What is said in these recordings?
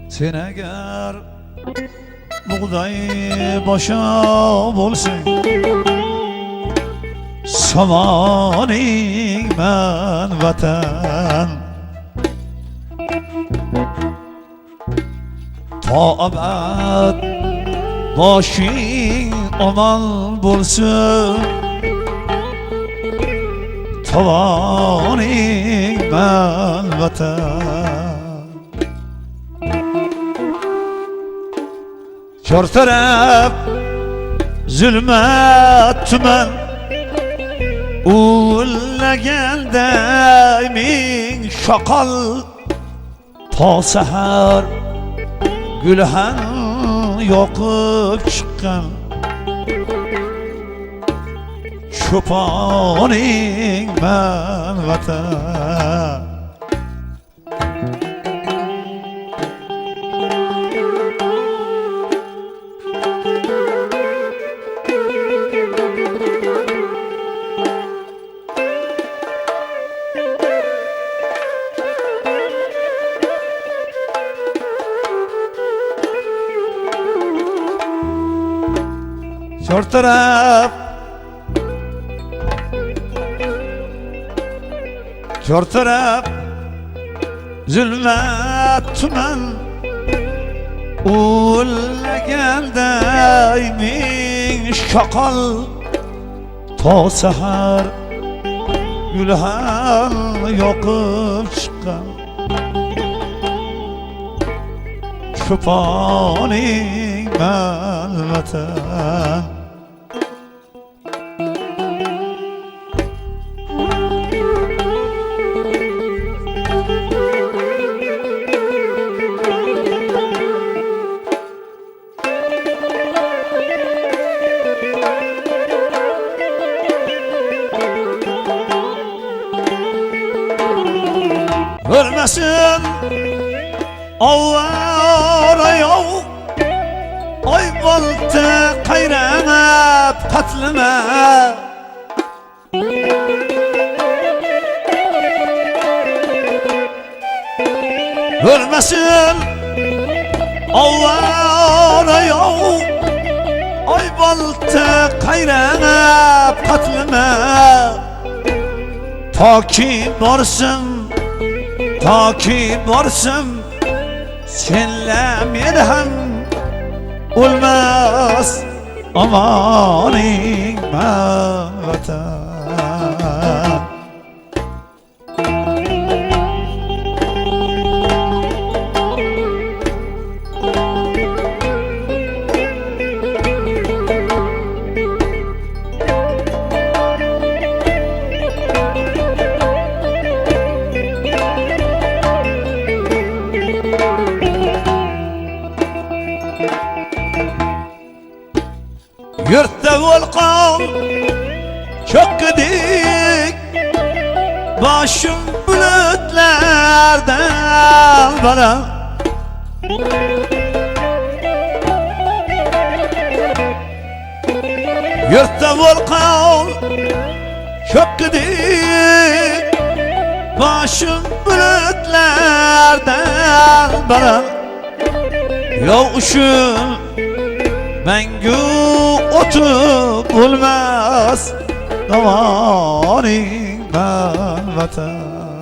Sen eğer buğday başa bolsun, samaning men vatan. Ta abad boshing amal bo'lsin, tavoning men vatan. Kör taraf zulmat tuman, ullaganda ming shoqol. Ta sahar gulhan yoqib chiqqan, cho'poning men vatan. Kör taraf zulmat tuman, ullaganda ming shoqol. To sahar gulhan yoqib chiqqan, cho'poning men vatan. Ölmesin avvara yov, ay bolta qayranab qatlama. Ölmesin avvara yov, ay bolta qayranab qatlama. Toki borsam senle men ham o'lmas, omoning men vatan. Yurtda volqon cho'kdik, boshim bulutlardan baland. Yurtda volqon cho'kdik, boshim bulutlardan baland. Yov uchun mangu o'tib bo'lmas, navoning men vatan.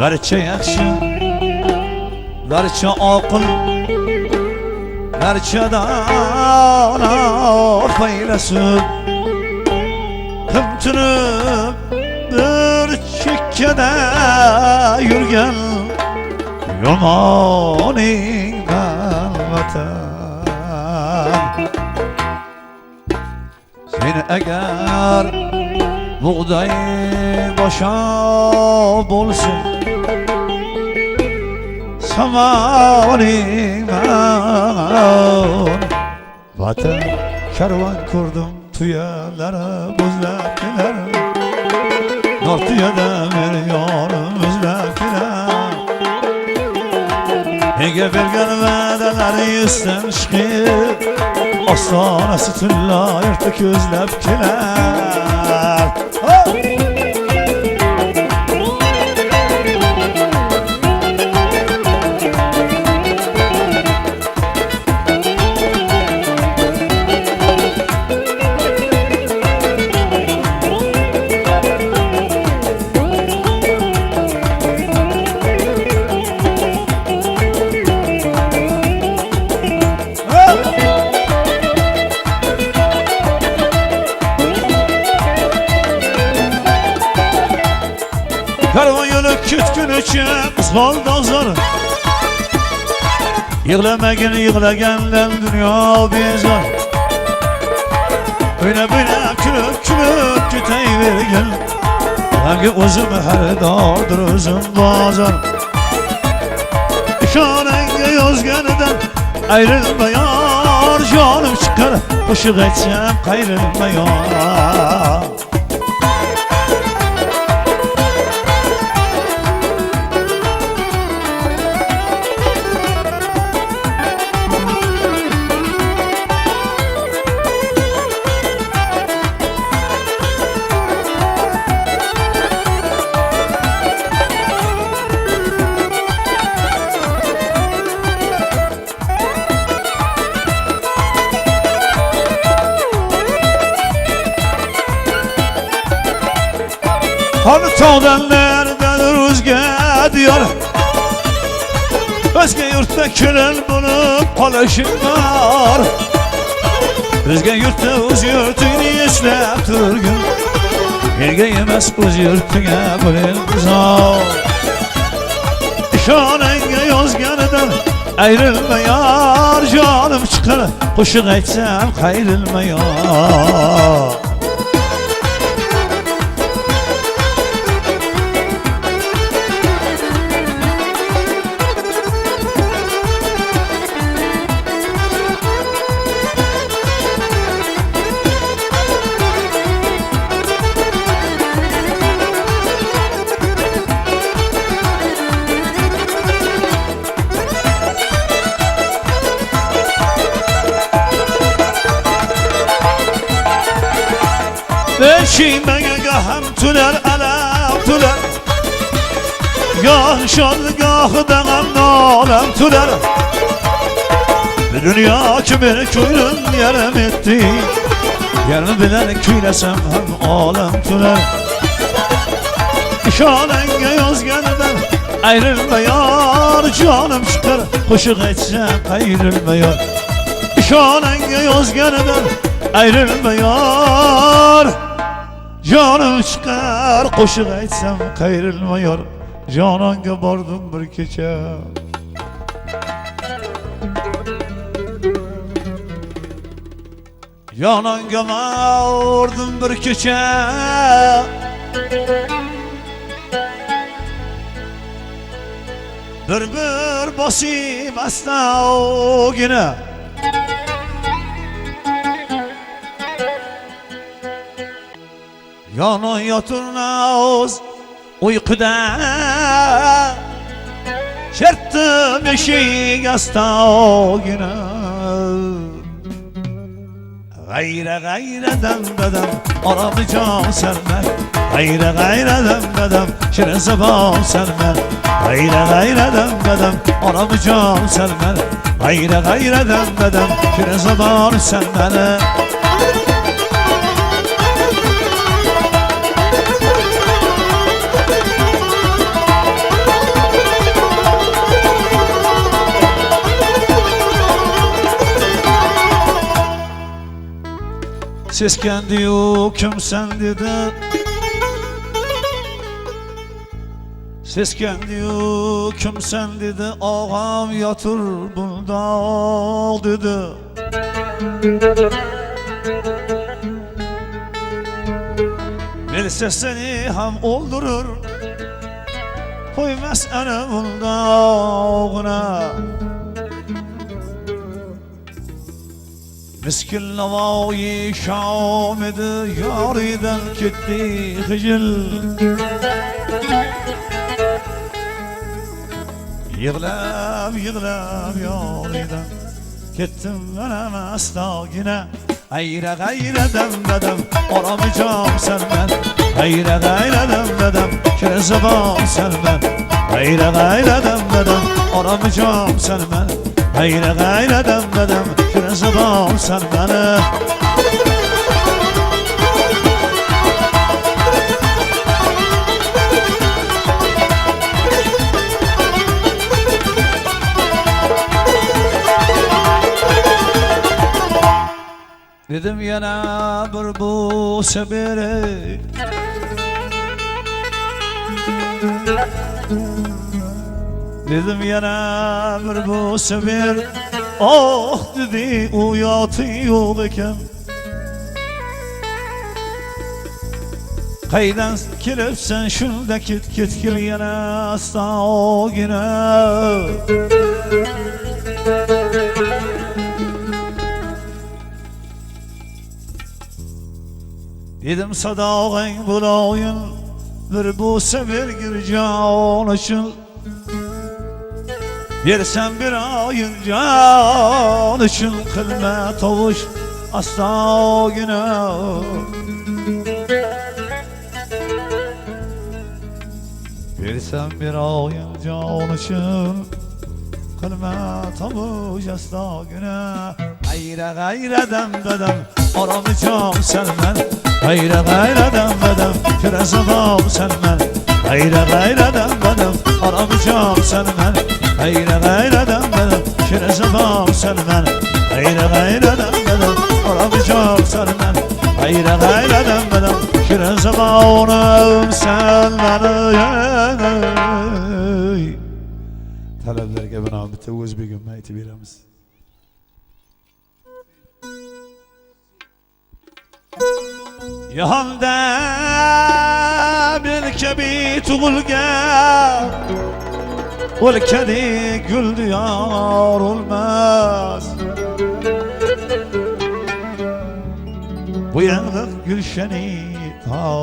Barcha yaxshi, barcha oqil, barcha dono faylasuf, qimtinib bir chekkada yurgan, yomoning men vatan. Sen agar buğday bosha bo'lsin, samoning men vatan. Karvon ko'rdim tuyalari bo'zlab kelar, nor tuyada meni yorim o'zlab kelar. Nega bergan va'dalari yuzdan chiqib, ostonasi tilla erta ko'zlab kelar. Karvan yolu kütkünüçü kızgoldan zor. Yığlamagin yığlagandan dünya bezor. Öyle böyle külüp külüp ketayvergin. Hangi o'zim xaridordir o'zim bozor. İşonangga yozganidan ayrilma yor. Jonim chiqar qo'shiq aytsam qayrilma yor. Hani tağdan nereden rüzgar diyor. Özge yurtta külün bulup kalışın var. Özge yurtta öz yurtunu işlep durgun. Yerge yemez öz yurtuna bulun zor. İşonanga yozganidan ayrılma yar. Canım çıkar qo'shiq aytsam qayrilma yar. Beşimeye gahım tüler alam tüler. Gah şadgah dağım nalem tüler. Dünya kimin köylün yarım etti. Yarım bilen köylesem hem alem tüler. İşanenge yozganidan ayrılma yar. Canım çıkar qo'shiq aytsam qayrilma yar. İşanenge yozganidan ayrılma yar. Canım çıkar qo'shiq aytsam qayrilma yor. Jononga bordim bir kecha. Jononga bordim bir kecha. Bir bosim astagina. Yana yatırnaz uykuda. Şerttim eşiğin astagina. Gayre gayreden bedem aramı can sermer. Gayre gayreden bedem şirin zeban sermer. Gayre gayreden bedem aramı can sermer. Gayre gayreden bedem şirin zeban sermer. Seskendi kimsen dedi. Seskendi kimsen dedi. Ağam yatır bunda dedi. Bir ses seni ham oldurur. Koymaz ana bunda ağına. Miskin navayı şam edi. Yariden gitti hicil. Yığlab yığlab yariden gittim benim astagine. Gayre gayreden bedem aramı can sermen. Gayre gayreden bedem şirin zeban sermen. Gayre gayreden bedem aramı can sermen. Gayre gayreden bedem şirin zeban sermen. Dedim yana bir bu sebere. Dedim yana bir bu sefer ah dedi uyatı yok eken. Qaydan kelibsen şunda ketkir yana sağ gine. Dedim sadağın bulayın bir bu sefer gircan için. Yersen bir ayın can için kılma tavuş asla günah. Yersen bir ayın can için kılma tavuş asla günah. Gayre gayre dem dedem aramı çok sevmen. Gayre gayre dem dedem küresi bab sevmen. Gayre gayre dem dedem aramı çok sevmen. Gayre gayre dem dedem küresi bab sevmen. Gayre gayre dem dedem aramı çok sevmen. Gayre gayre dem dedem küresi bab sevmen. Taleblerge bina bitevuz bir gün meyti birimiz. Yahanda bir kebi tuğulga ol kedi gül diyar olmaz. Bu yanık gülşeni ta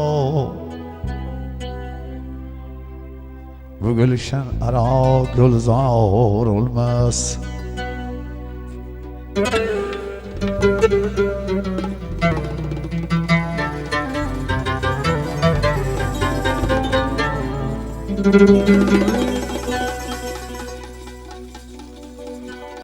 bu gülşen ara gülzar olmaz.